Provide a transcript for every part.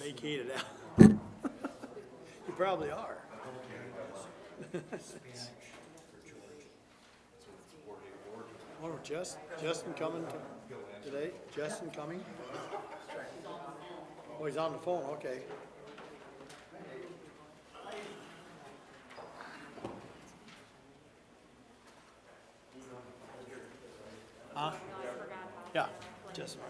vacated out. You probably are. Oh, Justin coming today? Justin coming? Oh, he's on the phone, okay. Huh? Yeah, Justin.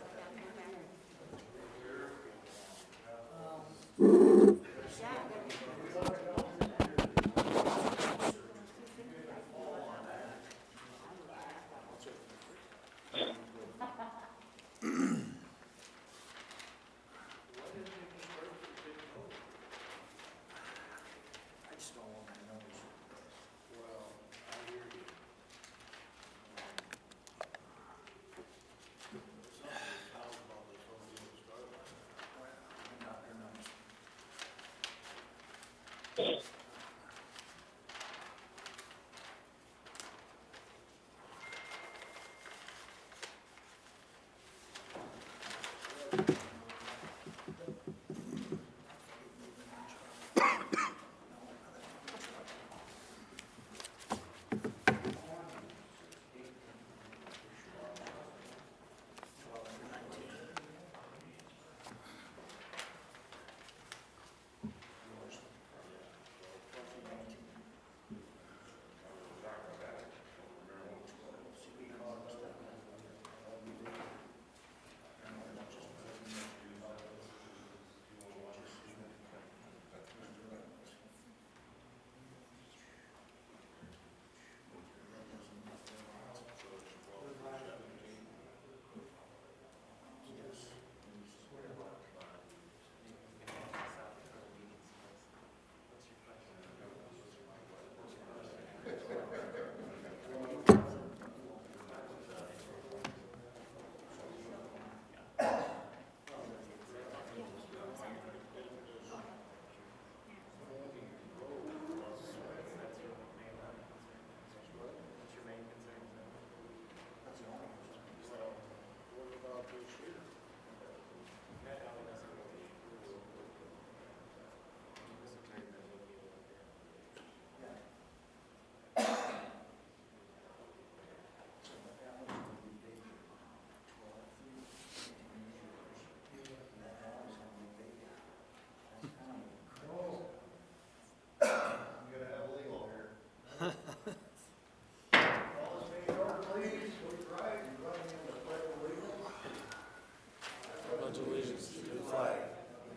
Pledge allegiance to the flag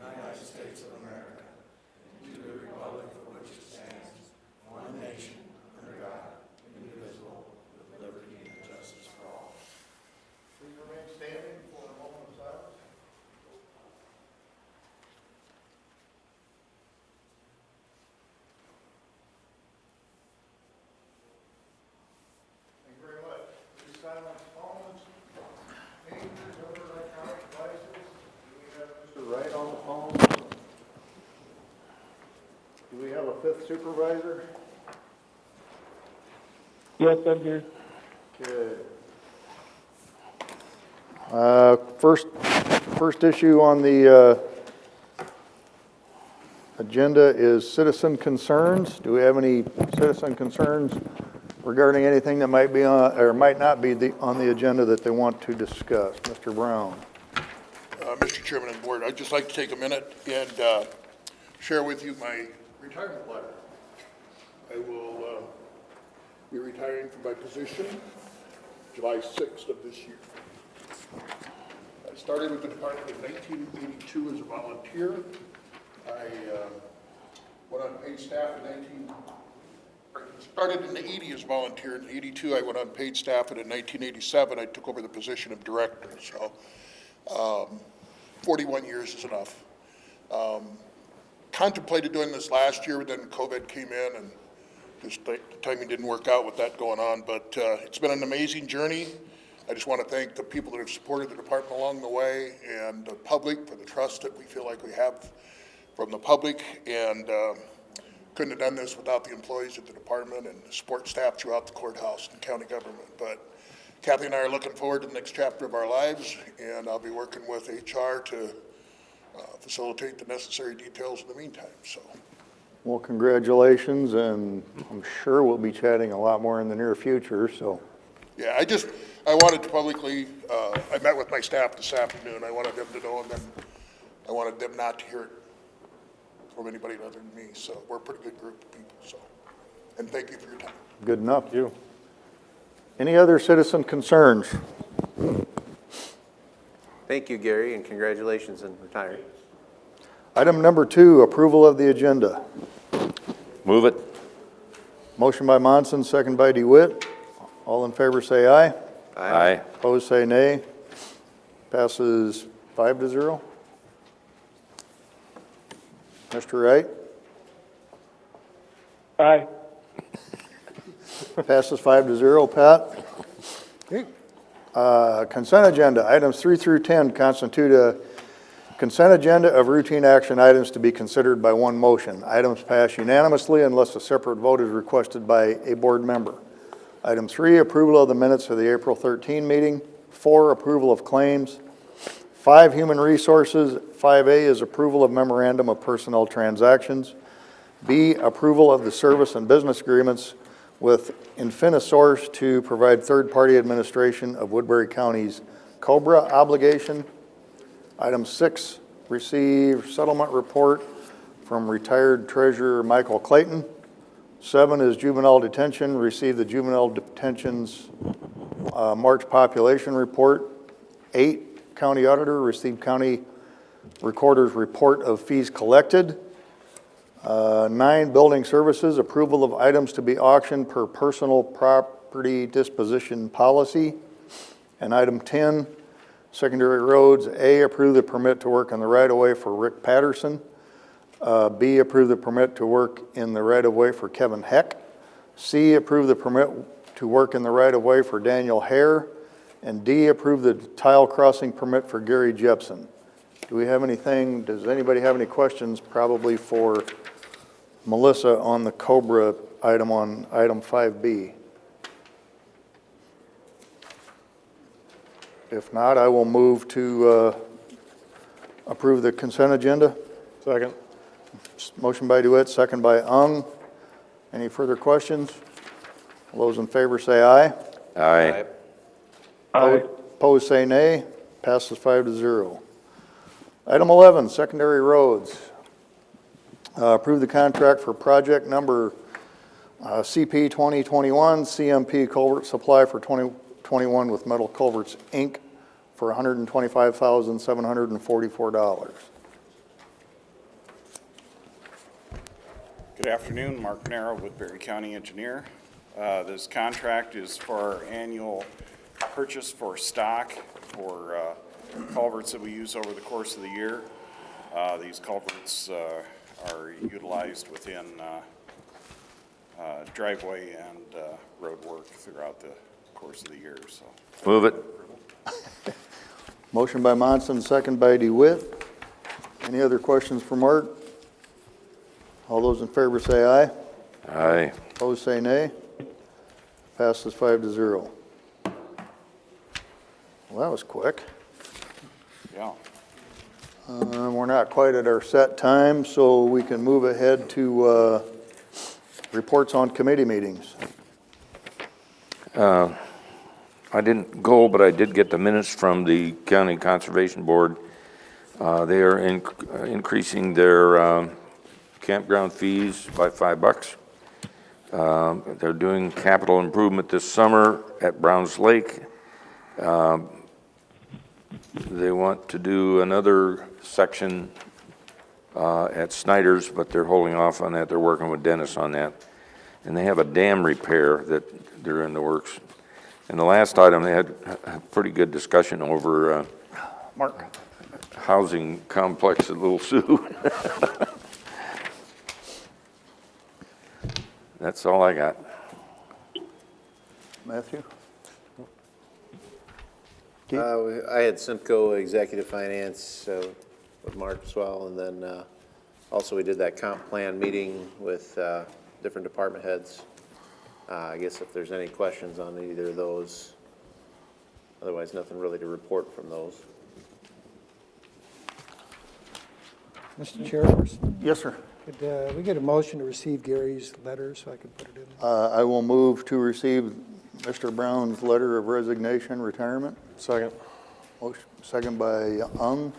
of the United States of America, to the republic for which it stands, one nation, under God, indivisible, with liberty and justice for all. Please remain standing for a moment of silence. Thank you very much. Please silence phones, pagers, other electronic devices. Do we have Mr. Wright on the phone? Do we have a fifth supervisor? Yes, I'm here. Good. First issue on the agenda is citizen concerns. Do we have any citizen concerns regarding anything that might be on, or might not be on the agenda that they want to discuss? Mr. Brown. Mr. Chairman and Board, I'd just like to take a minute and share with you my retirement letter. I will be retiring from my position July 6th of this year. I started with the department in 1982 as a volunteer. I went on paid staff started in the 80s as a volunteer. In 82, I went on paid staff, and in 1987, I took over the position of director. So 41 years is enough. Contemplated doing this last year, but then COVID came in, and just the timing didn't work out with that going on. But it's been an amazing journey. I just want to thank the people that have supported the department along the way, and the public for the trust that we feel like we have from the public. And couldn't have done this without the employees at the department and the support staff throughout the courthouse and county government. But Kathy and I are looking forward to the next chapter of our lives, and I'll be working with HR to facilitate the necessary details in the meantime, so. Well, congratulations, and I'm sure we'll be chatting a lot more in the near future, so. Yeah, I wanted to publicly, I met with my staff this afternoon. I wanted them to know, and then I wanted them not to hear it from anybody other than me. So we're a pretty good group of people, so. And thank you for your time. Good enough. Any other citizen concerns? Thank you, Gary, and congratulations in retiring. Item number 2, approval of the agenda. Move it. Motion by Monson, second by DeWitt. All in favor say aye. Aye. Opposed say nay. Passes 5-0. Mr. Wright? Aye. Passes 5-0. Pat? Consent agenda, items 3 through 10 constitute a consent agenda of routine action items to be considered by one motion. Items pass unanimously unless a separate vote is requested by a board member. Item 3, approval of the minutes of the April 13 meeting. 4, approval of claims. 5, human resources. 5A is approval of memorandum of personnel transactions. B, approval of the service and business agreements with Infinisource to provide third-party administration of Woodbury County's COBRA obligation. Item 6, receive settlement report from retired treasurer Michael Clayton. 7 is juvenile detention, receive the juvenile detention's March population report. 8, county auditor, receive county recorder's report of fees collected. 9, building services, approval of items to be auctioned per personal property disposition policy. And item 10, secondary roads, A, approve the permit to work in the right-of-way for Rick Patterson. B, approve the permit to work in the right-of-way for Kevin Heck. C, approve the permit to work in the right-of-way for Daniel Hare. And D, approve the tile crossing permit for Gary Jepson. Do we have anything, does anybody have any questions probably for Melissa on the COBRA item on item 5B? If not, I will move to approve the consent agenda. Second. Motion by DeWitt, second by Ung. Any further questions? All those in favor say aye. Aye. Aye. Opposed say nay. Passes 5-0. Item 11, secondary roads. Approve the contract for project number CP 2021 CMP culvert supply for 2021 with Metal Culverts, Inc. for $125,744. Good afternoon, Mark Nero, Woodbury County Engineer. This contract is for our annual purchase for stock for culverts that we use over the course of the year. These culverts are utilized within driveway and road work throughout the course of the year. So, Move it. Motion by Monson, second by DeWitt. Any other questions for Mark? All those in favor say aye. Aye. Opposed say nay. Passes 5-0. Well, that was quick. yeah. We're not quite at our set time, so we can move ahead to reports on committee meetings. I didn't go, but I did get the minutes from the County Conservation Board. They are increasing their campground fees by $5. They're doing capital improvement this summer at Browns Lake. They want to do another section at Snyder's, but they're holding off on that. They're working with Dennis on that. And they have a dam repair that they're in the works. And the last item, they had a pretty good discussion over Mark. housing complex at Little Sioux. That's all I got. Matthew? I had Simcoe Executive Finance with Mark as well, and then also we did that comp plan meeting with different department heads. I guess if there's any questions on either of those, otherwise nothing really to report from those. Mr. Chairperson, Yes, sir. could we get a motion to receive Gary's letter so I can put it in? I will move to receive Mr. Brown's letter of resignation, retirement. Second. Motion, second by Ung.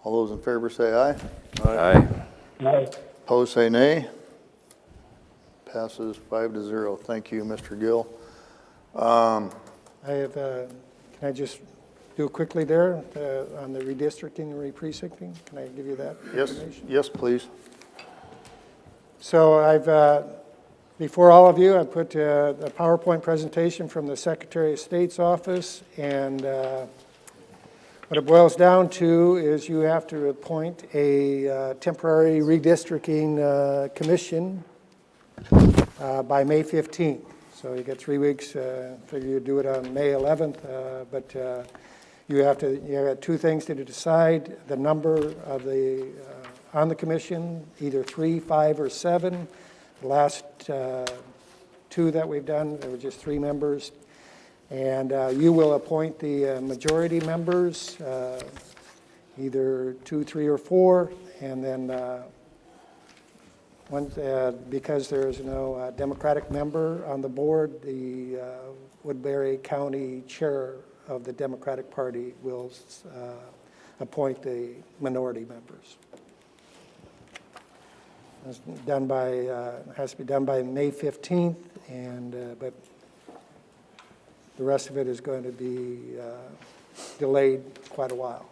All those in favor say aye. Aye. Opposed, say nay. Passes 5-0. Thank you, Mr. Gill. I have, can I just do it quickly there on the redistricting and re-precincting? Can I give you that Yes, information? yes, please. So I've, before all of you, I put a PowerPoint presentation from the Secretary of State's office, and what it boils down to is you have to appoint a temporary redistricting commission by May 15th. So you get 3 weeks, figure you do it on May 11th, but you have 2 things to decide: the number of the, on the commission, either 3, 5, or 7. The last 2 that we've done, there were just 3 members. And you will appoint the majority members, either 2, 3, or 4, and then once, because there is no Democratic member on the board, the Woodbury County Chair of the Democratic Party will appoint the minority members. It's done by, has to be done by May 15th, and but the rest of it is going to be delayed quite a while.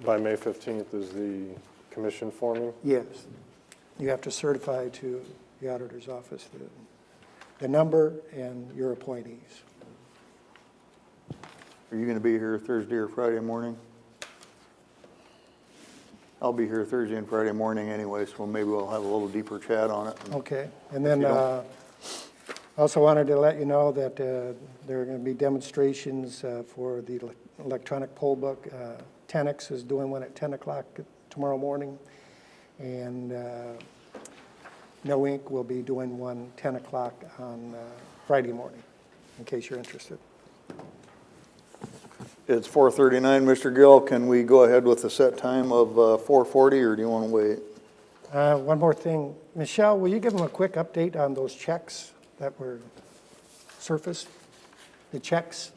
By May 15th is the commission forming? Yes. You have to certify to the auditor's office the number and your appointees. Are you going to be here Thursday or Friday morning? I'll be here Thursday and Friday morning anyway, so maybe we'll have a little deeper chat on it. Okay. And then you don't- also wanted to let you know that there are going to be demonstrations for the electronic poll book. Tenix is doing one at 10 o'clock tomorrow morning, and No Ink will be doing one 10 o'clock on Friday morning, in case you're interested. It's 4:39, Mr. Gill. Can we go ahead with the set time of 4:40, or do you want to wait? One more thing. Michelle, will you give them a quick update on those checks that were surfaced? The checks,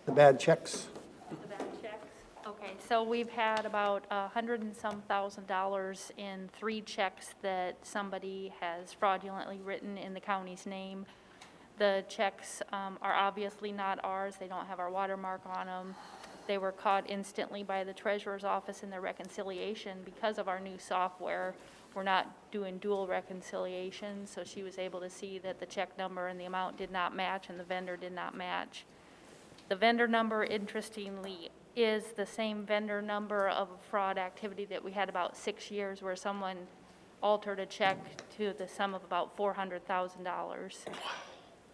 the bad checks? The bad checks? Okay, so we've had about $100 and some thousand in 3 checks that somebody has fraudulently written in the county's name. The checks are obviously not ours. They don't have our watermark on them. They were caught instantly by the treasurer's office in their reconciliation. Because of our new software, we're not doing dual reconciliation, so she was able to see that the check number and the amount did not match and the vendor did not match. The vendor number, interestingly, is the same vendor number of a fraud activity that we had about 6 years, where someone altered a check to the sum of about $400,000.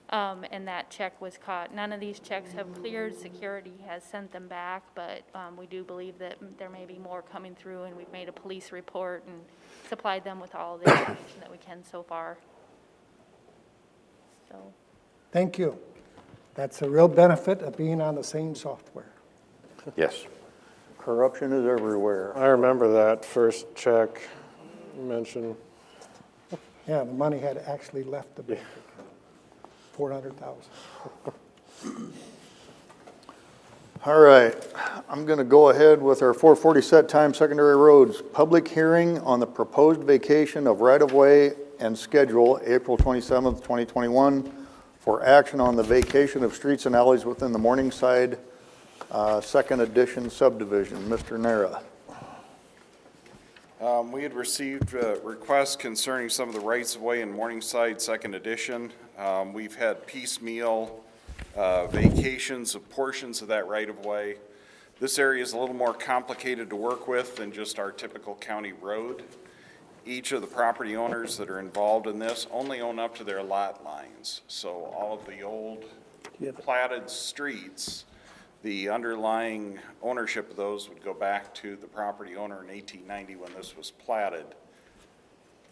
And that check was caught. None of these checks have cleared. Security has sent them back, but we do believe that there may be more coming through, and we've made a police report and supplied them with all the information that we can so far. So, Thank you. That's a real benefit of being on the same software. Yes. Corruption is everywhere. I remember that first check you mentioned. Yeah, the money had actually left the bank. 400,000. All right, I'm going to go ahead with our 4:40 set time, secondary roads. Public hearing on the proposed vacation of right-of-way and schedule, April 27th, 2021, for action on the vacation of streets and alleys within the Morningside Second Edition subdivision. Mr. Nara. We had received requests concerning some of the rights-of-way in Morningside Second Edition. We've had piecemeal vacations of portions of that right-of-way. This area is a little more complicated to work with than just our typical county road. Each of the property owners that are involved in this only own up to their lot lines. So all of the old platted streets, the underlying ownership of those would go back to the property owner in 1890 when this was platted,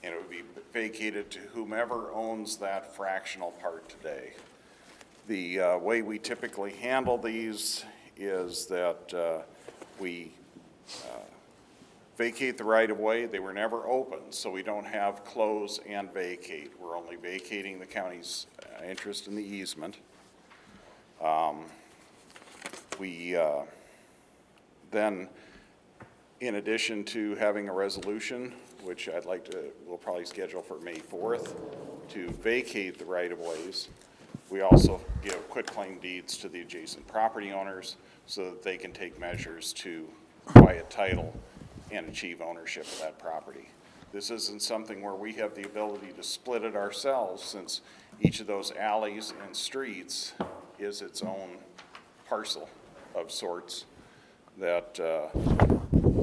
and it would be vacated to whomever owns that fractional part today. The way we typically handle these is that we vacate the right-of-way. They were never opened, so we don't have close and vacate. We're only vacating the county's interest in the easement. Then, in addition to having a resolution, which we'll probably schedule for May 4th, to vacate the right-of-ways, we also give quitclaim deeds to the adjacent property owners so that they can take measures to quiet title and achieve ownership of that property. This isn't something where we have the ability to split it ourselves, since each of those alleys and streets is its own parcel of sorts that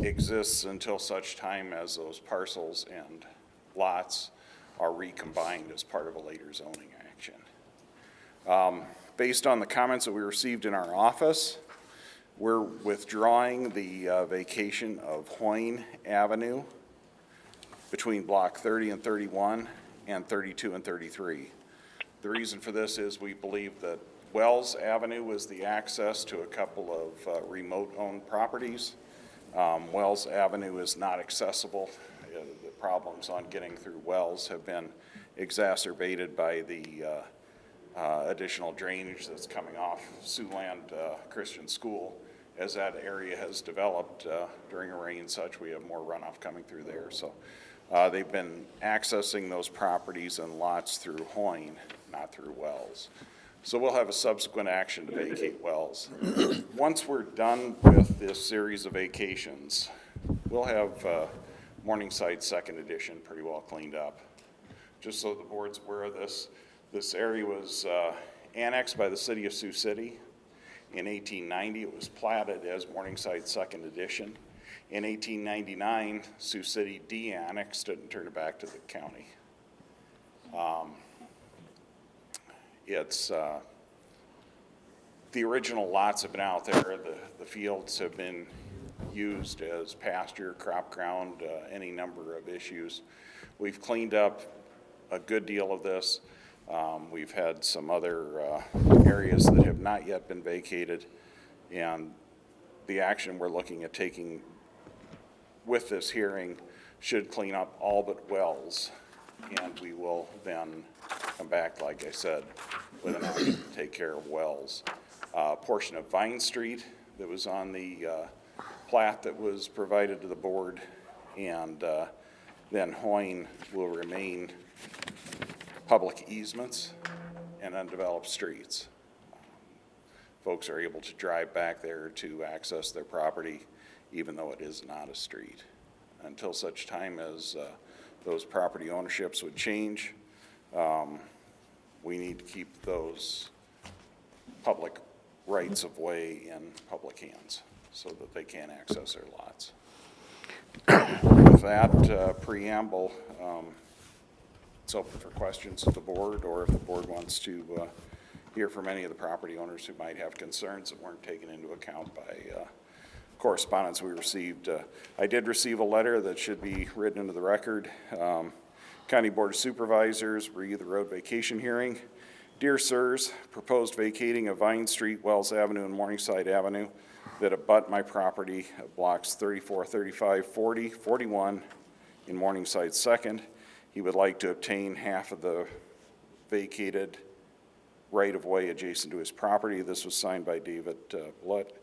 exists until such time as those parcels and lots are recombined as part of a later zoning action. Based on the comments that we received in our office, we're withdrawing the vacation of Hoyne Avenue between Block 30 and 31 and 32 and 33. The reason for this is we believe that Wells Avenue was the access to a couple of remote-owned properties. Wells Avenue is not accessible. The problems on getting through Wells have been exacerbated by the additional drainage that's coming off Siouxland Christian School. As that area has developed during a rain and such, we have more runoff coming through there. So they've been accessing those properties and lots through Hoyne, not through Wells. So we'll have a subsequent action to vacate Wells. Once we're done with this series of vacations, we'll have Morningside Second Edition pretty well cleaned up. Just so the board's aware of this, this area was annexed by the city of Sioux City. In 1890, it was platted as Morningside Second Edition. In 1899, Sioux City de-annexed it and turned it back to the county. The original lots have been out there. The fields have been used as pasture, crop ground, any number of issues. We've cleaned up a good deal of this. We've had some other areas that have not yet been vacated, and the action we're looking at taking with this hearing should clean up all but Wells, and we will then come back, like I said, with an action to take care of Wells. A portion of Vine Street that was on the plat that was provided to the board, and then Hoyne will remain public easements and undeveloped streets. Folks are able to drive back there to access their property, even though it is not a street. Until such time as those property ownerships would change, we need to keep those public rights of way in public hands so that they can access their lots. With that preamble, it's open for questions of the board, or if the board wants to hear from any of the property owners who might have concerns that weren't taken into account by correspondence we received. I did receive a letter that should be written into the record. County Board of Supervisors, read the road vacation hearing. Dear sirs, proposed vacating of Vine Street, Wells Avenue, and Morningside Avenue that abut my property at blocks 34, 35, 40, 41 in Morningside Second. He would like to obtain half of the vacated right-of-way adjacent to his property. This was signed by David Blutt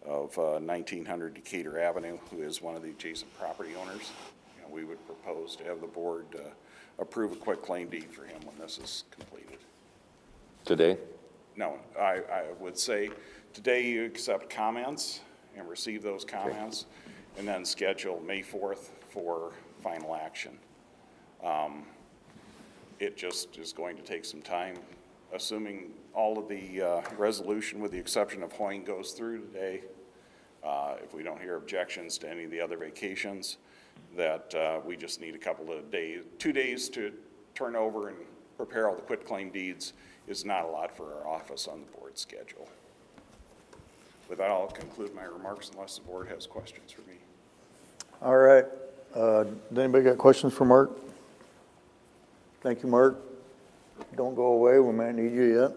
of 1900 Decatur Avenue, who is one of the adjacent property owners. And we would propose to have the board approve a quitclaim deed for him when this is completed. Today? No, I would say today you accept comments and receive those comments, and then schedule May 4th for final action. It just is going to take some time, assuming all of the resolution, with the exception of Hoyne, goes through today. If we don't hear objections to any of the other vacations, that we just need a couple of days, 2 days to turn over and prepare all the quitclaim deeds is not a lot for our office on the board schedule. With that, I'll conclude my remarks unless the board has questions for me. All right. Does anybody got questions for Mark? Thank you, Mark. Don't go away. We might need you yet.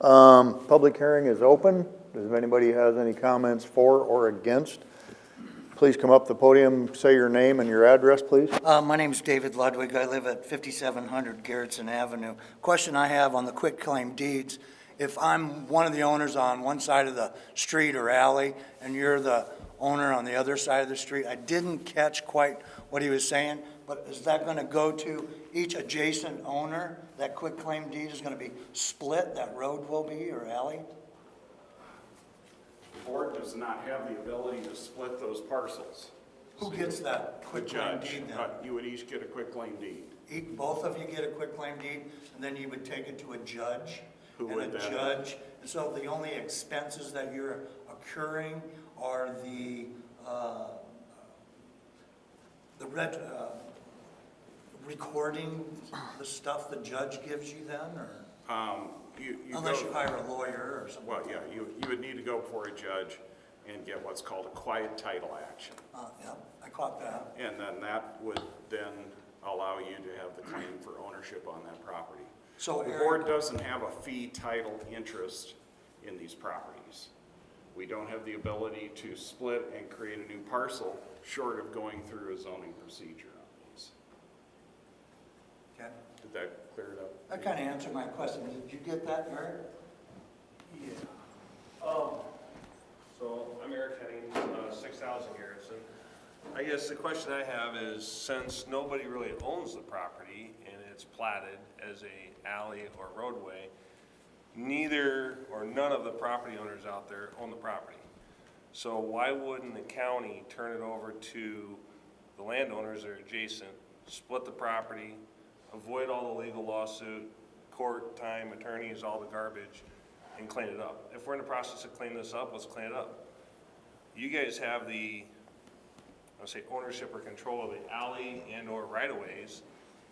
Public hearing is open. If anybody has any comments for or against, please come up to the podium, say your name and your address, please? My name's David Ludwig. I live at 5700 Garrettson Avenue. Question I have on the quitclaim deeds, if I'm one of the owners on one side of the street or alley, and you're the owner on the other side of the street, I didn't catch quite what he was saying, but is that going to go to each adjacent owner? That quitclaim deed is going to be split, that road will be, or alley? The board does not have the ability to split those parcels. Who gets that The quitclaim judge, deed then? you would each get a quitclaim deed. Both of you get a quitclaim deed, and then you would take it to a judge? Who would And a that be? judge, and so the only expenses that you're incurring are the recording the stuff the judge gives you then, or? You Unless go- you hire a lawyer or something? Well, yeah, you would need to go before a judge and get what's called a quiet title action. Yeah, I caught that. And then that would then allow you to have the claim for ownership on that property. So The Eric- board doesn't have a fee title interest in these properties. We don't have the ability to split and create a new parcel, short of going through a zoning procedure on these. Okay, Did that clear it up? that kind of answered my question. Did you get that, Eric? Yeah. So I'm Eric Henning, 6,000 Garrettson. I guess the question I have is, since nobody really owns the property and it's platted as a alley or roadway, neither or none of the property owners out there own the property. So why wouldn't the county turn it over to the landowners that are adjacent, split the property, avoid all the legal lawsuit, court time, attorneys, all the garbage, and clean it up? If we're in the process of cleaning this up, let's clean it up. You guys have the, I'll say, ownership or control of the alley and or right-of-ways.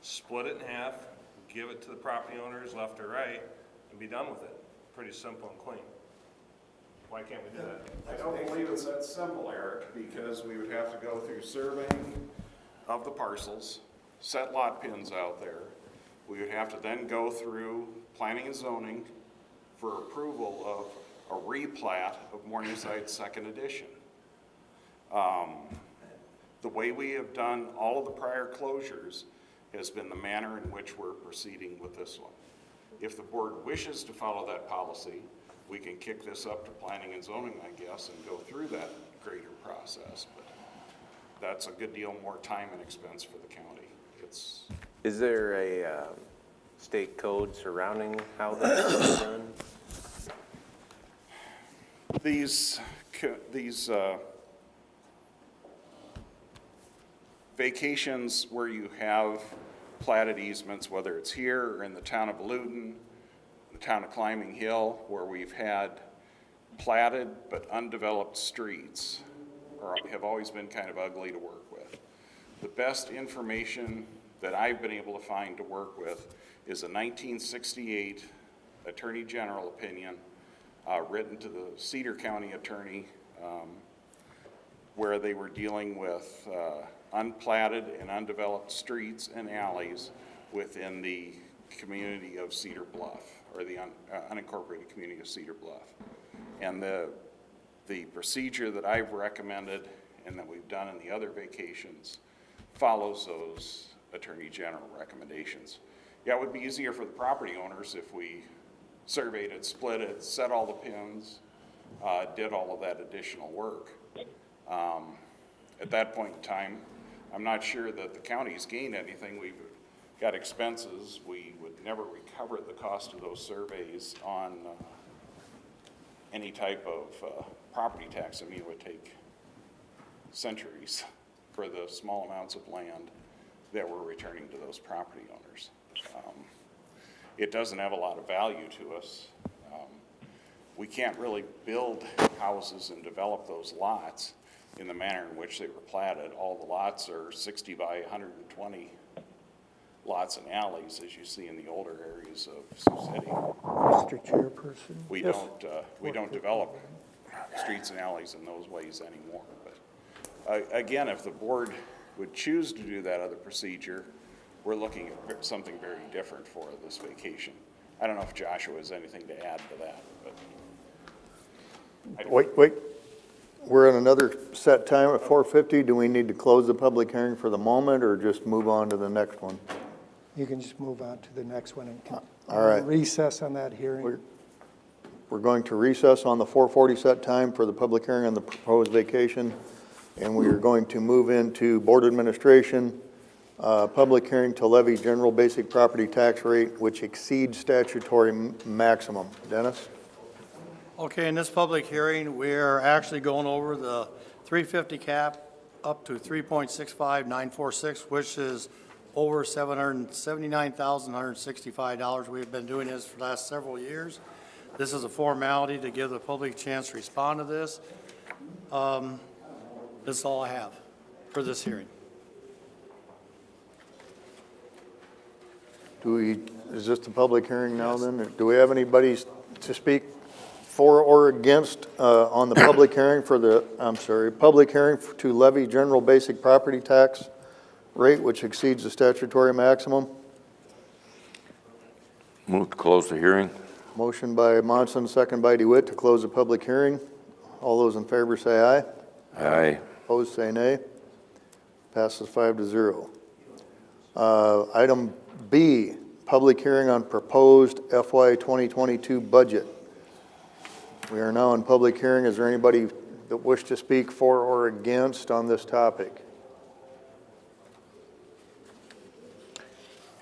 Split it in half, give it to the property owners, left or right, and be done with it. Pretty simple and clean. Why can't we do that? I don't believe it's that simple, Eric, because we would have to go through surveying of the parcels, set lot pins out there. We would have to then go through planning and zoning for approval of a replat of Morningside Second Edition. The way we have done all of the prior closures has been the manner in which we're proceeding with this one. If the board wishes to follow that policy, we can kick this up to planning and zoning, I guess, and go through that greater process. But that's a good deal more time and expense for the county. It's, Is there a state code surrounding how that's done? these vacations where you have platted easements, whether it's here or in the town of Luton, the town of Climbing Hill, where we've had platted but undeveloped streets, have always been kind of ugly to work with. The best information that I've been able to find to work with is a 1968 Attorney General opinion written to the Cedar County attorney, where they were dealing with unplatted and undeveloped streets and alleys within the community of Cedar Bluff, or the unincorporated community of Cedar Bluff. And the procedure that I've recommended and that we've done in the other vacations follows those Attorney General recommendations. Yeah, it would be easier for the property owners if we surveyed it, split it, set all the pins, did all of that additional work. At that point in time, I'm not sure that the county's gained anything. We've got expenses. We would never recover the cost of those surveys on any type of property tax. I mean, it would take centuries for the small amounts of land that we're returning to those property owners. It doesn't have a lot of value to us. We can't really build houses and develop those lots in the manner in which they were platted. All the lots are 60 by 120 lots and alleys, as you see in the older areas of Sioux City. Mr. Chairperson? We Yes. we don't develop streets and alleys in those ways anymore. But again, if the board would choose to do that other procedure, we're looking at something very different for this vacation. I don't know if Joshua has anything to add to that, but. Wait. We're at another set time at 4:50. Do we need to close the public hearing for the moment or just move on to the next one? You can just move on to the next one and All right. recess on that hearing. We're going to recess on the 4:40 set time for the public hearing on the proposed vacation, and we are going to move into board administration, public hearing to levy general basic property tax rate which exceeds statutory maximum. Dennis? Okay, in this public hearing, we're actually going over the 350 cap up to 3.65946, which is over $779,165. We've been doing this for the last several years. This is a formality to give the public a chance to respond to this. This is all I have for this hearing. Is this the public hearing now then? Or do we have anybody to speak for or against on the public hearing public hearing to levy general basic property tax rate which exceeds the statutory maximum? Move to close the hearing. Motion by Monson, second by DeWitt to close the public hearing. All those in favor say aye. Aye. Opposed, say nay. Passes 5-0. Item B, public hearing on proposed FY 2022 budget. We are now in public hearing. Is there anybody that wish to speak for or against on this topic?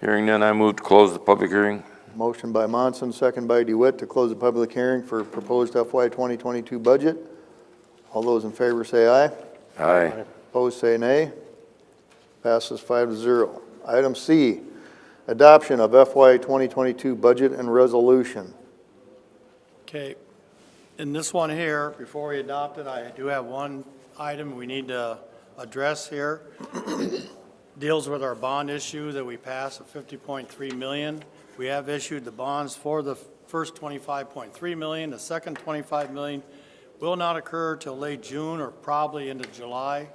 Hearing none, I move to close the public hearing. Motion by Monson, second by DeWitt to close the public hearing for proposed FY 2022 budget. All those in favor say aye. Aye. Opposed, say nay. Passes 5-0. Item C, adoption of FY 2022 budget and resolution. Okay, in this one here, before we adopt it, I do have one item we need to address here. Deals with our bond issue that we passed of $50.3 million. We have issued the bonds for the first $25.3 million. The second $25 million will not occur till late June or probably into July.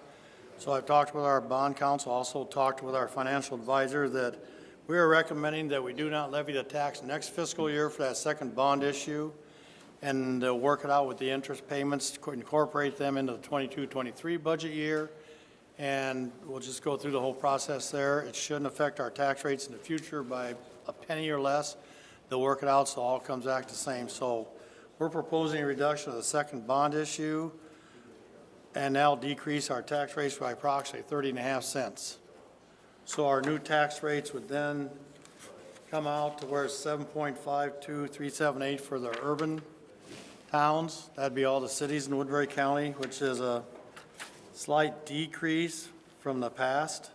So I've talked with our bond counsel, also talked with our financial advisor that we are recommending that we do not levy the tax next fiscal year for that second bond issue and work it out with the interest payments to incorporate them into the 22-23 budget year. And we'll just go through the whole process there. It shouldn't affect our tax rates in the future by a penny or less. They'll work it out so all comes back the same. So we're proposing a reduction of the second bond issue, and that'll decrease our tax rates by approximately 30.5 cents. So our new tax rates would then come out to where it's 7.52378 for the urban towns. That'd be all the cities in Woodbury County, which is a slight decrease from the past,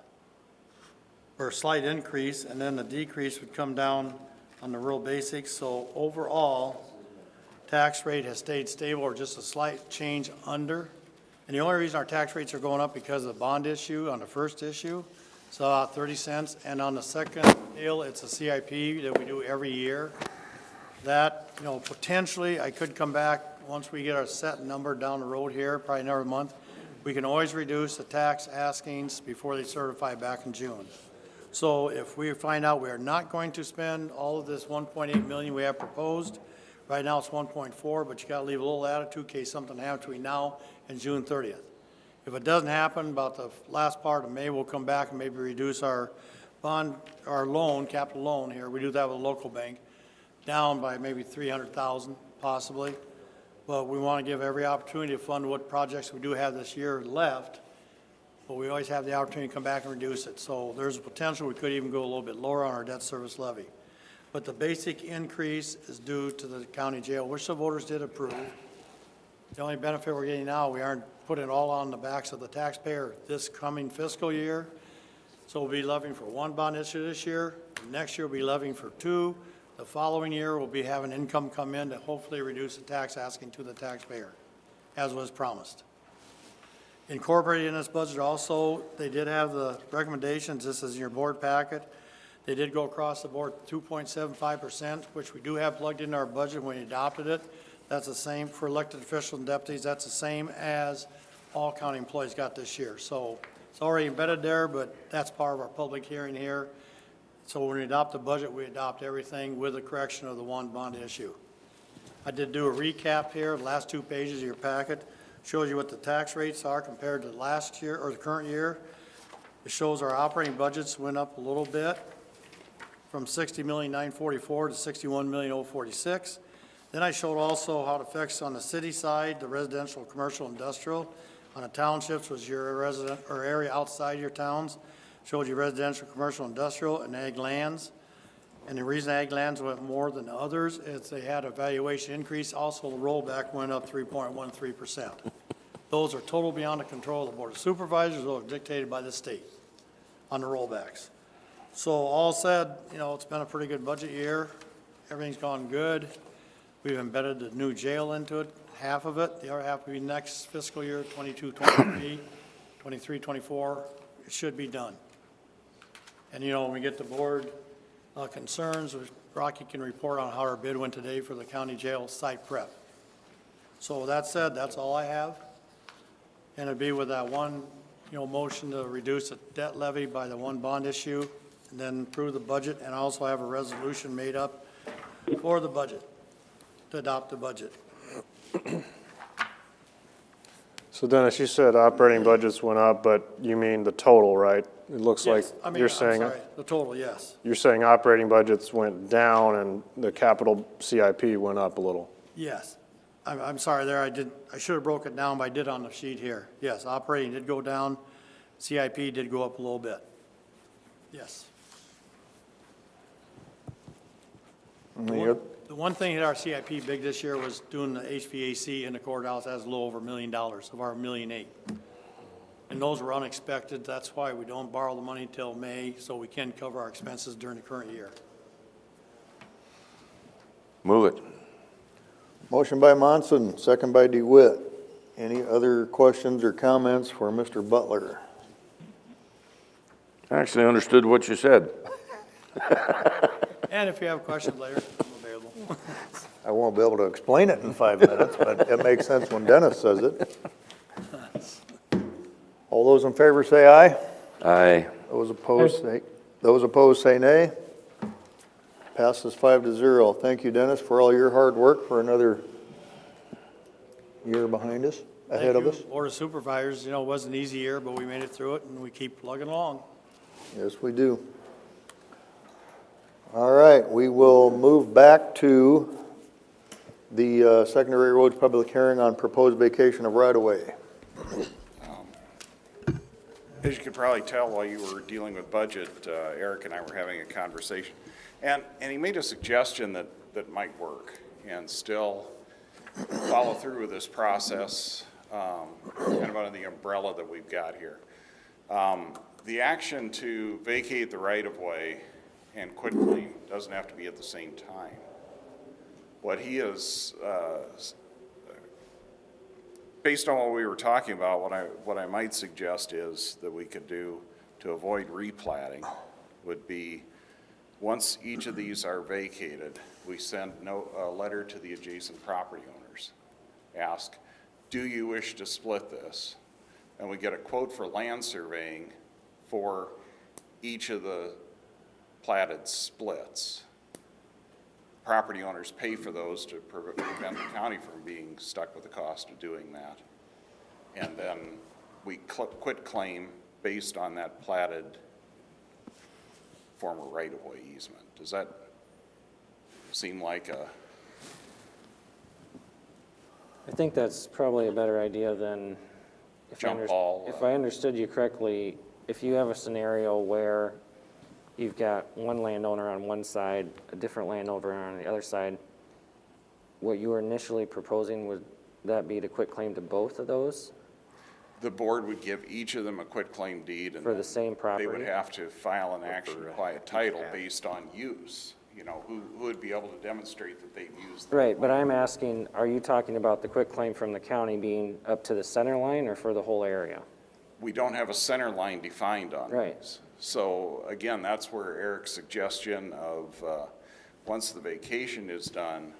or a slight increase, and then the decrease would come down on the rural basics. So overall, tax rate has stayed stable or just a slight change under. And the only reason our tax rates are going up because of the bond issue on the first issue, so about 30 cents. And on the second deal, it's a CIP that we do every year. That, potentially I could come back once we get our set number down the road here, probably another month. We can always reduce the tax askings before they certify back in June. So if we find out we are not going to spend all of this $1.8 million we have proposed, right now it's 1.4, but you got to leave a little latitude in case something happens between now and June 30th. If it doesn't happen, about the last part of May, we'll come back and maybe reduce our bond, our loan, capital loan here. We do that with a local bank, down by maybe 300,000 possibly. But we want to give every opportunity to fund what projects we do have this year left. But we always have the opportunity to come back and reduce it. So there's a potential we could even go a little bit lower on our debt service levy. But the basic increase is due to the county jail, which the voters did approve. The only benefit we're getting now, we aren't putting it all on the backs of the taxpayer this coming fiscal year. So we'll be levying for one bond issue this year. Next year we'll be levying for two. The following year we'll be having income come in to hopefully reduce the tax asking to the taxpayer, as was promised. Incorporated in this budget also, they did have the recommendations. This is in your board packet. They did go across the board 2.75%, which we do have plugged into our budget when we adopted it. That's the same for elected officials and deputies. That's the same as all county employees got this year. So it's already embedded there, but that's part of our public hearing here. So when we adopt the budget, we adopt everything with the correction of the one bond issue. I did do a recap here, the last 2 pages of your packet, Shows you what the tax rates are compared to last year, or the current year. It shows our operating budgets went up a little bit, from 60,944,000 to 61,046,000. Then I showed also how it affects on the city side, the residential, commercial, industrial. On the townships was your resident, or area outside your towns. Showed you residential, commercial, industrial, and ag lands. And the reason ag lands went more than others is they had a valuation increase. Also, the rollback went up 3.13%. Those are total beyond the control of the Board of Supervisors, those are dictated by the state on the rollbacks. So all said, you know, it's been a pretty good budget year. Everything's gone good. We've embedded the new jail into it, half of it. The other half will be next fiscal year, 22, 23, 23, 24. It should be done. And, you know, when we get the board concerns, Rocky can report on how our bid went today for the county jail site prep. So with that said, that's all I have. And it'd be with that one, you know, motion to reduce the debt levy by the one bond issue, and then approve the budget, and also have a resolution made up for the budget, to adopt the budget. So Dennis, you said operating budgets went up, but you mean the total, right? It looks like Yes, I mean, you're I'm saying, sorry, the total, yes. you're saying operating budgets went down and the capital CIP went up a little. Yes. I'm sorry there, I should have broke it down, but I did on the sheet here. Yes, operating did go down, CIP did go up a little bit. Yes. The one thing that our CIP big this year was doing the HVAC in the courthouse. That's a little over $1 million of our $1.8 million. And those were unexpected. That's why we don't borrow the money till May, so we can cover our expenses during the current year. Move it. Motion by Monson, second by DeWitt. Any other questions or comments for Mr. Butler? I actually understood what you said. And if you have questions later, I'm available. I won't be able to explain it in 5 minutes, but it makes sense when Dennis says it. All those in favor say aye. Aye. Those opposed say nay. Passes 5-0. Thank you, Dennis, for all your hard work for another year behind us, ahead of us. Thank you, Board of Supervisors. You know, it wasn't an easy year, but we made it through it, and we keep plugging along. Yes, we do. All right, we will move back to the secondary roads public hearing on proposed vacation of right-of-way. As you could probably tell while you were dealing with budget, Eric and I were having a conversation. And he made a suggestion that might work and still follow through with this process, kind of under the umbrella that we've got here. The action to vacate the right-of-way and quit claim doesn't have to be at the same time. What he is, based on what we were talking about, what I might suggest is that we could do to avoid replatting would be, once each of these are vacated, we send a letter to the adjacent property owners. Ask, do you wish to split this? And we get a quote for land surveying for each of the platted splits. Property owners pay for those to prevent the county from being stuck with the cost of doing that. And then we quit claim based on that platted former right-of-way easement. Does that seem like a... I think that's probably a better idea than, if I understood you correctly, if you have a scenario where you've got one landowner on one side, a different landowner on the other side, what you were initially proposing, would that be to quit claim to both of those? The board would give each of them a quitclaim deed, and for the same property? they would have to file an action to quiet title based on use. You know, who would be able to demonstrate that they've used the Right, but I'm asking, are you talking about the quit claim from the county being up to the center line or for the whole area? We don't have a center line defined on Right. these. So again, that's where Eric's suggestion of, once the vacation is done,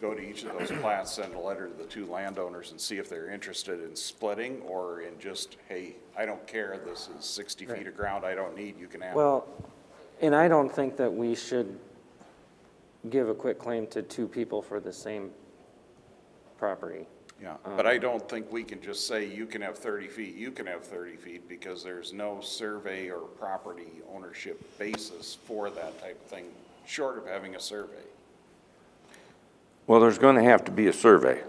go to each of those plats, send a letter to the two landowners and see if they're interested in splitting or in just, hey, I don't care, this is 60 feet of ground I don't need, you can have it. Well, and I don't think that we should give a quit claim to two people for the same property. Yeah, but I don't think we can just say you can have 30 feet, you can have 30 feet, because there's no survey or property ownership basis for that type of thing, short of having a survey. Well, there's going to have to be a survey.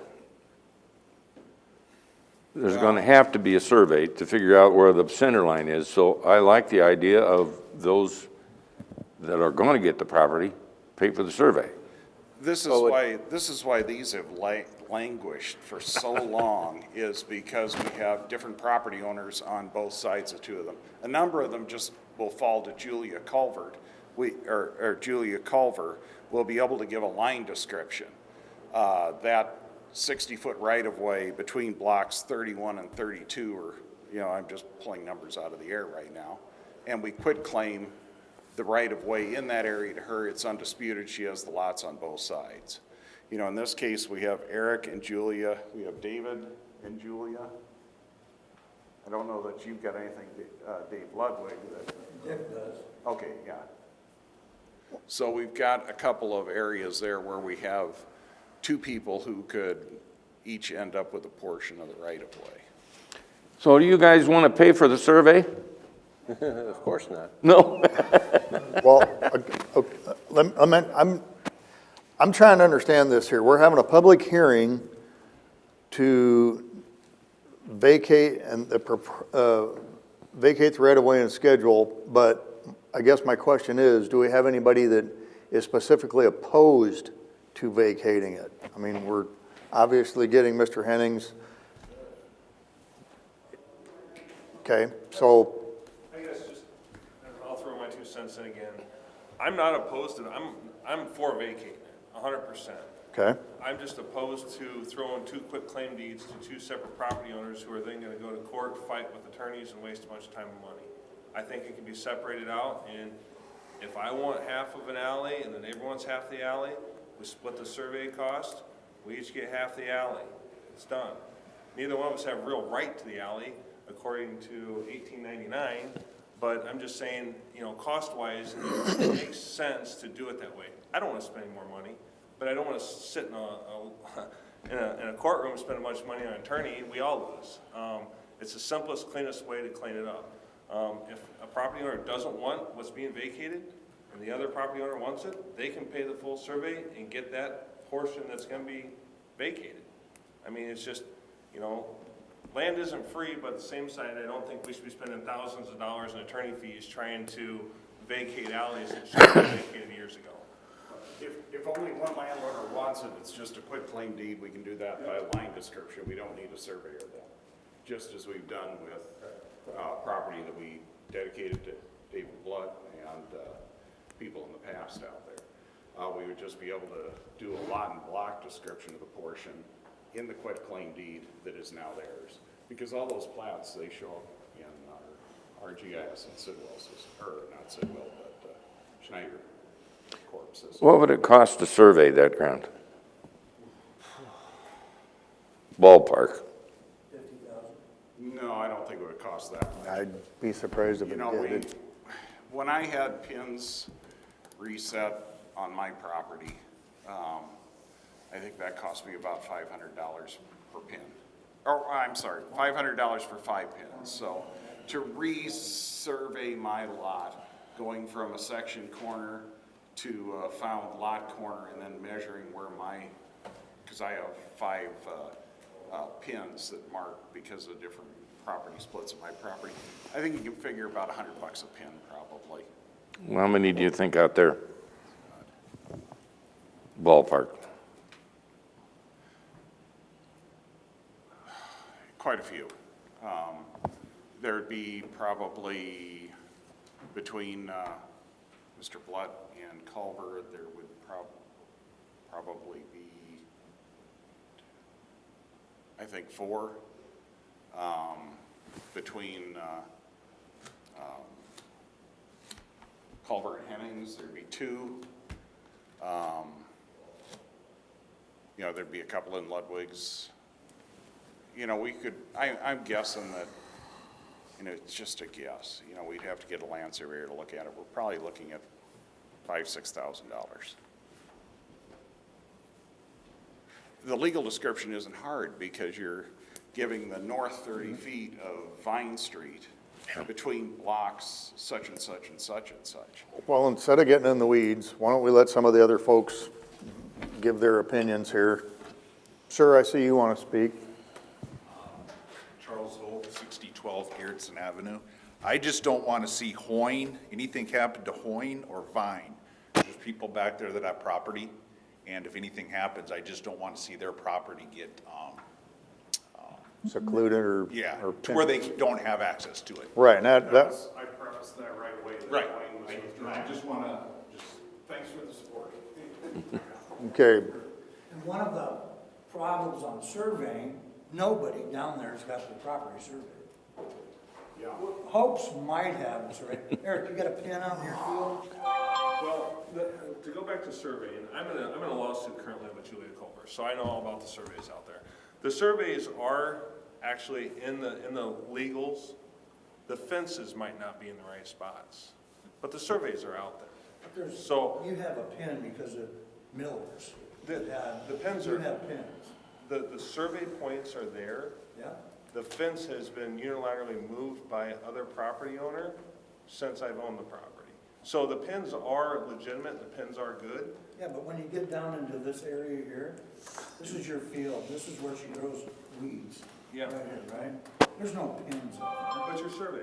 There's going to have to be a survey to figure out where the center line is. So I like the idea of those that are going to get the property pay for the survey. This is why these have languished for so long, is because we have different property owners on both sides of two of them. A number of them just will fall to Julia Culver. Julia Culver will be able to give a line description. That 60-foot right-of-way between blocks 31 and 32, or, you know, I'm just pulling numbers out of the air right now, and we quit claim the right-of-way in that area to her. It's undisputed. She has the lots on both sides. You know, in this case, we have Eric and Julia. We have David and Julia. I don't know that you've got anything, Dave Ludwig. Dick does. Okay, yeah. So we've got a couple of areas there where we have two people who could each end up with a portion of the right-of-way. So do you guys want to pay for the survey? Of course not. No? Well, I'm trying to understand this here. We're having a public hearing to vacate vacate the right-of-way and schedule, but I guess my question is, do we have anybody that is specifically opposed to vacating it? I mean, we're obviously getting Mr. Hennings. Okay, so. I guess just, I'll throw my 2 cents in again. I'm not opposed to it. I'm for vacating it, 100%. Okay. I'm just opposed to throwing 2 quitclaim deeds to 2 separate property owners who are then gonna go to court, fight with attorneys, and waste a bunch of time and money. I think it can be separated out, and if I want half of an alley and the neighbor wants half the alley, we split the survey cost, we each get half the alley. It's done. Neither one of us have real right to the alley, according to 1899, but I'm just saying, you know, cost-wise, it makes sense to do it that way. I don't want to spend any more money, but I don't want to sit in a courtroom and spend a bunch of money on an attorney. We all lose. It's the simplest, cleanest way to clean it up. If a property owner doesn't want what's being vacated, and the other property owner wants it, they can pay the full survey and get that portion that's going to be vacated. I mean, it's just, you know, land isn't free, but at the same side, I don't think we should be spending thousands of dollars in attorney fees trying to vacate alleys that should have been vacated years ago. If only one landowner wants it, it's just a quitclaim deed, we can do that by line description. We don't need a surveyor then. Just as we've done with property that we dedicated to David Blood and people in the past out there. We would just be able to do a lot and block description of the portion in the quitclaim deed that is now theirs. Because all those plats, they show up in our GIS and Sidwell system, or not Sidwell, but Schneider Corp system. What would it cost to survey that ground? Ballpark. No, I don't think it would cost that much. I'd be surprised if You it know, did. when I had pins reset on my property, I think that cost me about $500 per pin. Oh, I'm sorry, $500 for 5 pins. So to re-survey my lot, going from a section corner to a found lot corner and then measuring where because I have 5 pins that mark because of different property splits of my property. I think you can figure about $100 a pin probably. How many do you think out there? Ballpark. Quite a few. There'd be probably between Mr. Blood and Culver, there would probably be, I think, 4. Between Culver and Hennings, there'd be 2. You know, there'd be a couple in Ludwig's. You know, we could, I'm guessing that, you know, it's just a guess. You know, we'd have to get a land surveyor to look at it. We're probably looking at $5,000 to $6,000. the legal description isn't hard because you're giving the north 30 feet of Vine Street between blocks such and such and such and such. Well, instead of getting in the weeds, why don't we let some of the other folks give their opinions here? Sir, I see you want to speak. Charles Holt, 6012 Garrettson Avenue. I just don't want to see Hoyne, anything happen to Hoyne or Vine. There's people back there that have property, and if anything happens, I just don't want to see their property get, Secluded or? yeah, or to where they don't have access to it. Right, and that, I prefaced that right away. that Right. Wayne was withdrawn. I just want to, Thanks for the support. okay, And one of the problems on surveying, nobody down there's got the property surveyed. Yeah. Hopes might have it surveyed. Eric, you got a pin on your field? Well, to go back to surveying, I'm in a lawsuit currently with Julia Culver, so I know all about the surveys out there. The surveys are actually in the legals. The fences might not be in the right spots, but the surveys are out there. But there's, So- you have a pin because of Miller's. The pins You are, have pins, the survey points are there. yeah? The fence has been unilaterally moved by other property owner since I've owned the property. So the pins are legitimate, the pins are good. Yeah, but when you get down into this area here, this is your field, this is where she grows weeds. Yeah. Right here, right? There's no pins up But your survey,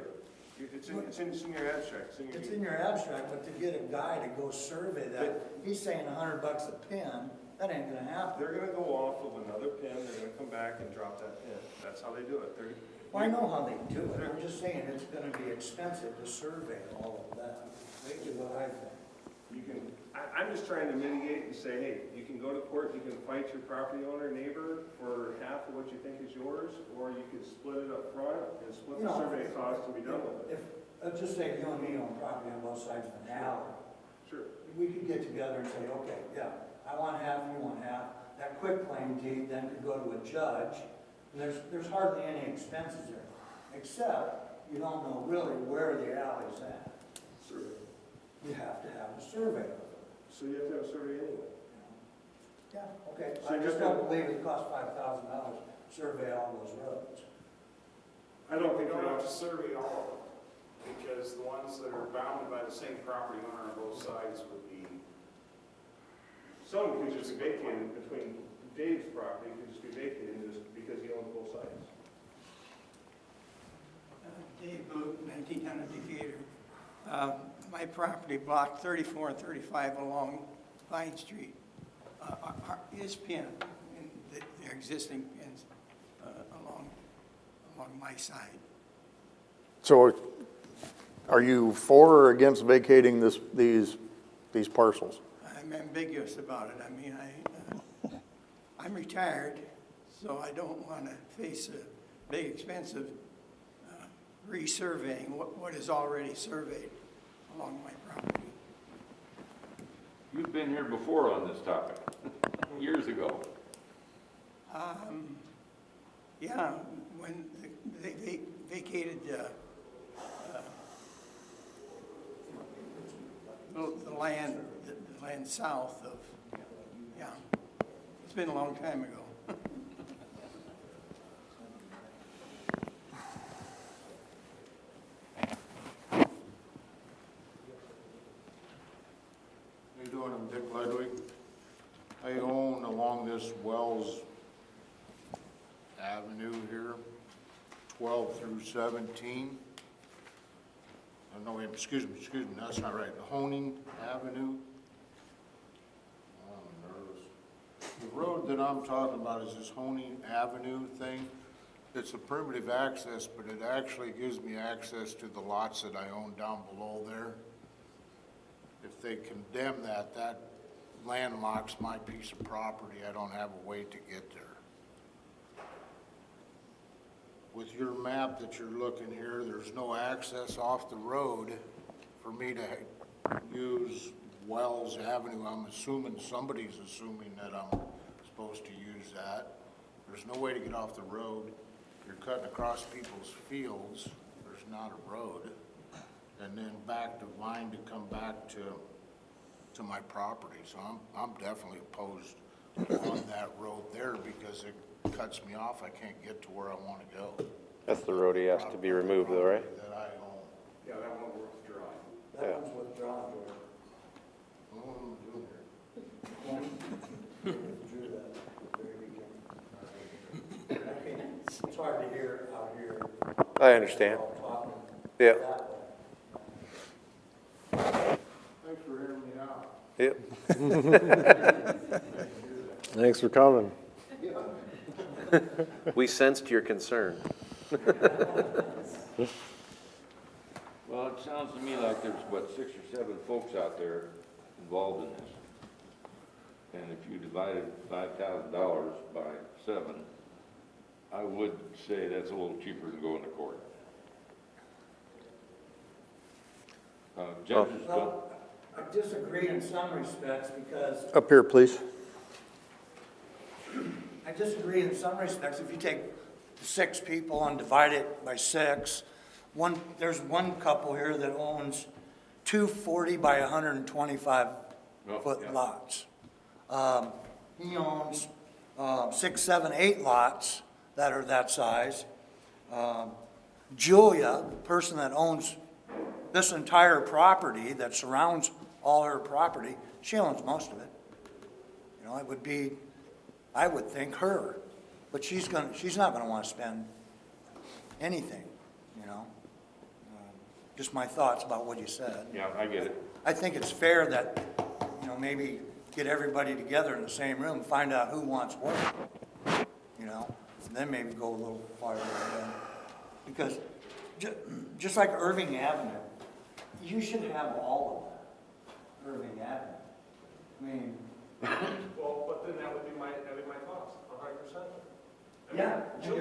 it's in your abstract, there. It's in your abstract, but to get a guy to go survey that, he's saying $100 a pin, that ain't gonna happen. They're gonna go off of another pin, they're gonna come back and drop that pin. That's how they do it. Well, I know how they do it, I'm just saying it's gonna be expensive to survey all of that, is what I think. You can, I'm just trying to mitigate and say, hey, you can go to court, you can fight your property owner, neighbor for half of what you think is yours, or you could split it up front and split You the know, survey cost and be done with it. If, let's just say you and me own property on both sides of an alley. Sure. We could get together and say, okay, yeah, I want half, you want half. That quick claim deed then could go to a judge, and there's hardly any expenses there, except you don't know really where the alley's at. Survey. You have to have a survey of it. So you have to have a survey anyway. Yeah, okay. So I you just have to- don't believe it costs $5,000 to survey all those roads. I don't think You you don't have have to survey all of them, because the ones that are bounded by the same property owner on both sides would be, some could just be vacated between Dave's property, could just be vacated just because he owns both sides. Dave Boot, 1900 Decatur. My property, block 34 and 35 along Vine Street, is pinned, and they're existing pins along my side. so are you for or against vacating these parcels? I'm ambiguous about it. I mean, I'm retired, so I don't want to face a big expense of resurveying what is already surveyed along my property. You've been here before on this topic, years ago. Yeah, when they vacated the land south of, yeah, it's been a long time ago. How you doing? I'm Dick Ludwig. I own along this Wells Avenue here, 12 through 17. Oh, no, wait, excuse me, that's not right. Honing Avenue. Oh, I'm nervous. The road that I'm talking about is this Honing Avenue thing. It's a primitive access, but it actually gives me access to the lots that I own down below there. If they condemn that, that landlocks my piece of property. I don't have a way to get there. With your map that you're looking here, there's no access off the road for me to use Wells Avenue. I'm assuming, somebody's assuming that I'm supposed to use that. There's no way to get off the road. You're cutting across people's fields. There's not a road. And then back to Vine to come back to my property. So I'm definitely opposed on that road there because it cuts me off. I can't get to where I want to go. That's the road he has to be removed though, right? That I own. Yeah, that one worth drawing. That one's withdrawn. What am I doing here? It's hard to hear out here. I understand. Yeah. Thanks for hearing me out. Yep. Thanks for coming. We sensed your concern. Well, it sounds to me like there's, what, 6 or 7 folks out there involved in this. And if you divided $5,000 by 7, I would say that's a little cheaper than going to court. Judges don't. Well, I disagree in some respects because Up here, please. I disagree in some respects. If you take 6 people and divide it by 6, there's one couple here that owns 2 40 by 125 foot lots. He owns 6, 7, 8 lots that are that size. Julia, the person that owns this entire property that surrounds all her property, she owns most of it. You know, it would be, I would think, her, but she's not gonna wanna spend anything, you know? Just my thoughts about what you said. Yeah, I get it. I think it's fair that, you know, maybe get everybody together in the same room, find out who wants what, you know? And then maybe go a little farther ahead. Because just like Irving Avenue, you should have all of that, Irving Avenue. I mean, Well, but then that would be my cost, 100%. yeah, and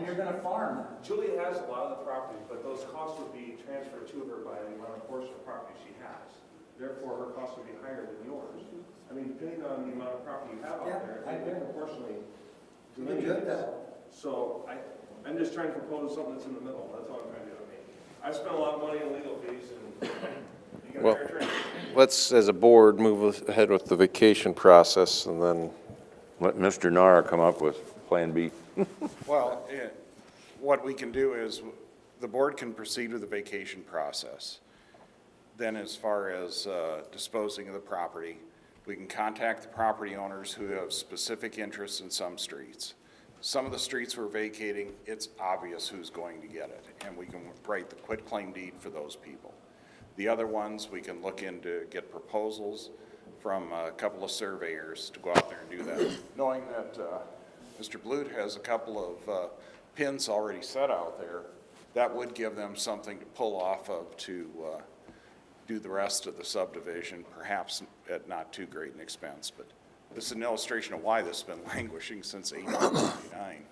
you're gonna farm that. Julie has a lot of the property, but those costs would be transferred to her by the amount of portion of property she has. Therefore, her cost would be higher than yours. I mean, depending on the amount of property you have out Yeah, there, I it agree. proportionally You can do it that way. So I'm just trying to propose something that's in the middle. That's all I'm trying to do. I mean, I've spent a lot of money on legal fees and you got Well, fair trade. let's, as a board, move ahead with the vacation process and then, Let Mr. Nara come up with Plan B. Well, what we can do is, the board can proceed with the vacation process. Then as far as disposing of the property, we can contact the property owners who have specific interests in some streets. Some of the streets we're vacating, it's obvious who's going to get it, and we can write the quitclaim deed for those people. The other ones, we can look into, get proposals from a couple of surveyors to go out there and do that. Knowing that Mr. Blute has a couple of pins already set out there, that would give them something to pull off of to do the rest of the subdivision, perhaps at not too great an expense. But this is an illustration of why this has been languishing since 1899.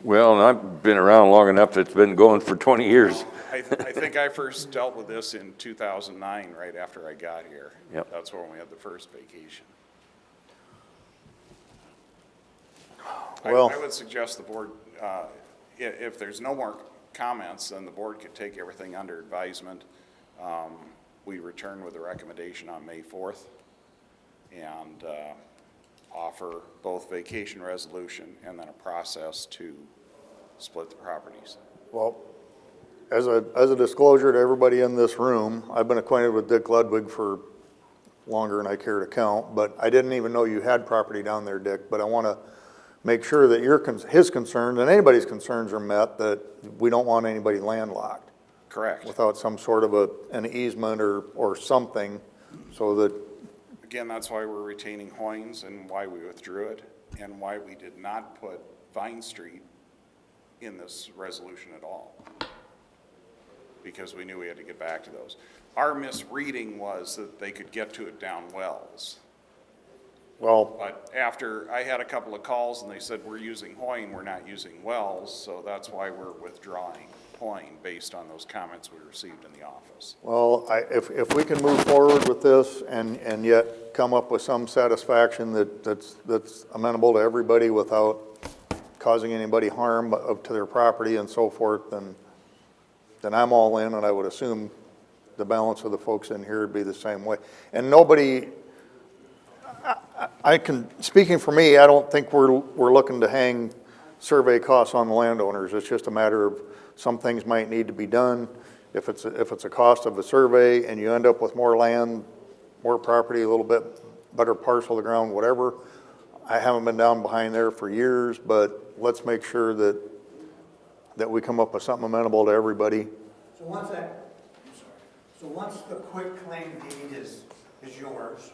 Well, and I've been around long enough that it's been going for 20 years. I think I first dealt with this in 2009, right after I got here. Yep. That's when we had the first vacation. Well- I would suggest the board, if there's no more comments, then the board could take everything under advisement. We return with a recommendation on May 4th and offer both vacation resolution and then a process to split the properties. Well, as a disclosure to everybody in this room, I've been acquainted with Dick Ludwig for longer than I care to count, but I didn't even know you had property down there, Dick. But I want to make sure that his concerns and anybody's concerns are met, that we don't want anybody landlocked Correct. without some sort of an easement or something, so that, Again, that's why we're retaining Hoynes and why we withdrew it and why we did not put Vine Street in this resolution at all. Because we knew we had to get back to those. Our misreading was that they could get to it down Wells. well, But after, I had a couple of calls and they said, we're using Hoyne, we're not using Wells, so that's why we're withdrawing Hoyne based on those comments we received in the office. well, if we can move forward with this and yet come up with some satisfaction that's amenable to everybody without causing anybody harm to their property and so forth, then I'm all in, and I would assume the balance of the folks in here would be the same way. And nobody, speaking for me, I don't think we're looking to hang survey costs on the landowners. It's just a matter of some things might need to be done. If it's a cost of a survey and you end up with more land, more property, a little bit better parcel of the ground, whatever. I haven't been down behind there for years, but let's make sure that we come up with something amenable to everybody. So once the quit claim deed is yours,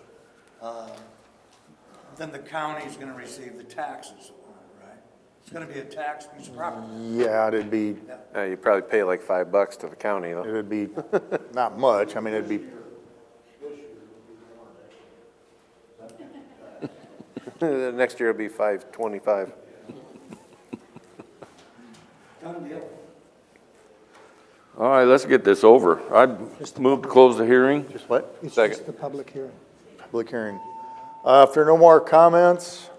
then the county's gonna receive the taxes on it, right? It's gonna be a tax piece of property. Yeah, it'd be, You'd probably pay like $5 to the county, though. it'd be not much. I mean, it'd be, Next year it'll be $5.25. Done deal. All right, let's get this over. I'd move to close the hearing. just what? It's Second. just the public hearing. Public hearing. If there are no more comments,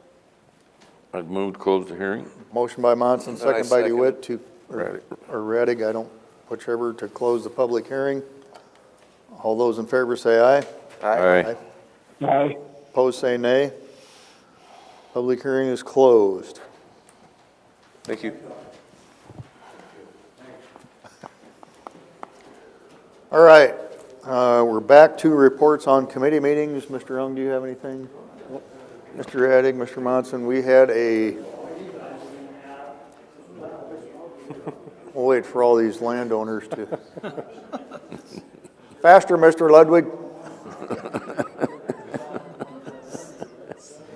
I'd move to close the hearing. motion by Monson, second by second. DeWitt to, Raddick. or Raddick, I don't, whichever, to close the public hearing. All those in favor say aye. Aye. Aye. Opposed, say nay. Public hearing is closed. Thank you. All right, we're back to reports on committee meetings. Mr. Young, do you have anything? Mr. Raddick, Mr. Monson, we had we'll wait for all these landowners to. Faster, Mr. Ludwig.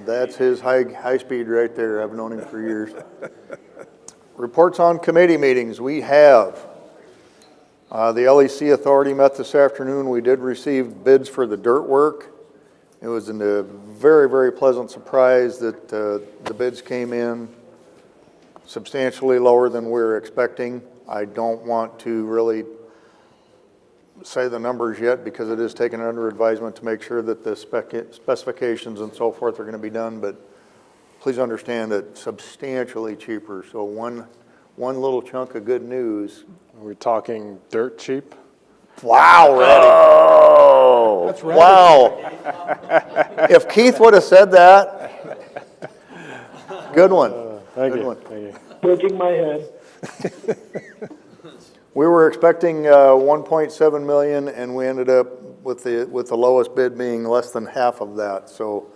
That's his high speed right there. I've known him for years. Reports on committee meetings. We have the LEC Authority met this afternoon. We did receive bids for the dirt work. It was a very, very pleasant surprise that the bids came in substantially lower than we were expecting. I don't want to really say the numbers yet because it is taken under advisement to make sure that the specifications and so forth are going to be done, but please understand that substantially cheaper. So one little chunk of good news. Are we talking dirt cheap? Wow, Reddy. Oh, That's right. wow. If Keith would have said that, good one. Thank Good you. one. Thank you. Shaking my head. We were expecting 1.7 million, and we ended up with the lowest bid being less than half of that. So,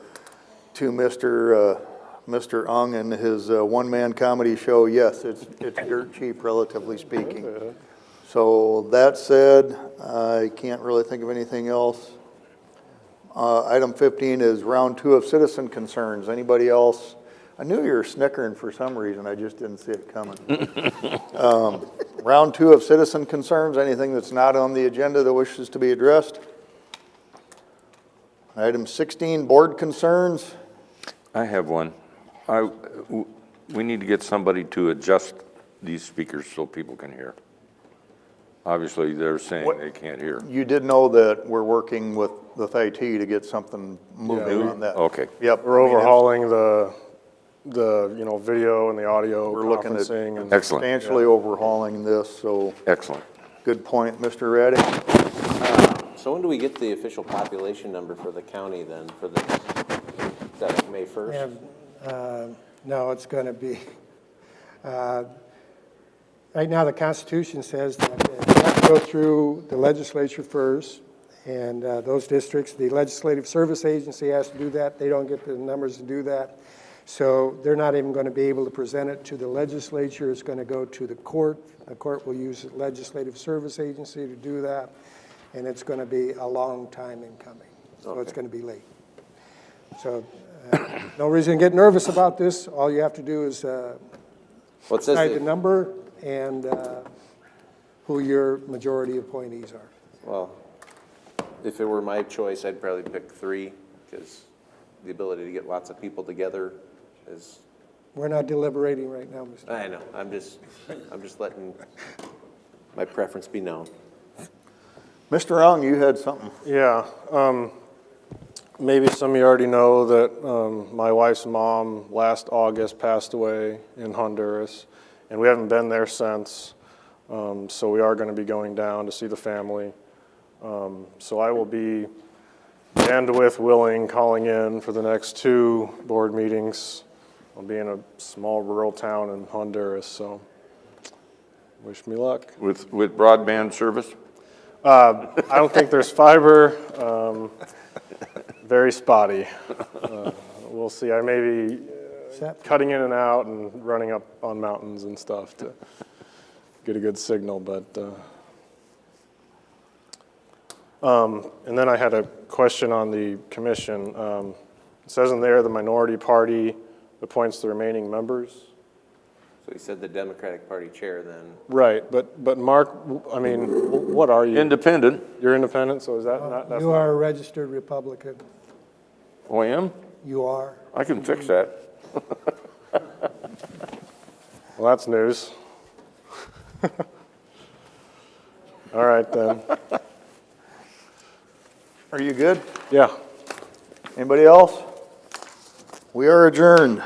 to Mr. Ung and his one-man comedy show, yes, it's dirt cheap, relatively speaking. So that said, I can't really think of anything else. Item 15 is round 2 of citizen concerns. Anybody else? I knew you were snickering for some reason. I just didn't see it coming. Round 2 of citizen concerns. Anything that's not on the agenda that wishes to be addressed? Item 16, board concerns. I have one. We need to get somebody to adjust these speakers so people can hear. Obviously, they're saying they can't hear. You did know that we're working with IT to get something moving Yeah, on that. Okay. Yep. We're overhauling the video and the audio We're looking at conferencing and Excellent. substantially overhauling this, so Excellent. good point, Mr. Raddick. So when do we get the official population number for the county then, for the, is that like May 1st? No, it's going to be, right now the Constitution says that you have to go through the legislature first, and those districts, the Legislative Service Agency has to do that. They don't get the numbers to do that. So they're not even going to be able to present it to the legislature. It's going to go to the court. The court will use the Legislative Service Agency to do that, and it's going to be a long time in coming. So it's going to be late. So no reason to get nervous about this. All you have to do is decide the number and who your majority appointees are. Well, if it were my choice, I'd probably pick 3, because the ability to get lots of people together is. We're not deliberating right now, Mr. I know, I'm just letting my preference be known. Mr. Ung, you had something. yeah. Maybe some of you already know that my wife's mom last August passed away in Honduras, and we haven't been there since. So we are going to be going down to see the family. So I will be bandwidth willing, calling in for the next 2 board meetings. I'll be in a small rural town in Honduras, so wish me luck. With broadband service? I don't think there's fiber, very spotty. We'll see, I may be cutting in and out and running up on mountains and stuff to get a good signal, but, and then I had a question on the commission. It says in there, the minority party appoints the remaining members. So he said the Democratic Party chair then. Right, but Mark, I mean, what are you? Independent. You're independent, so is that not? That's You are a registered Republican. Oh, I am? You are. I can fix that. Well, that's news. All right, then. Are you good? Yeah. Anybody else? We are adjourned.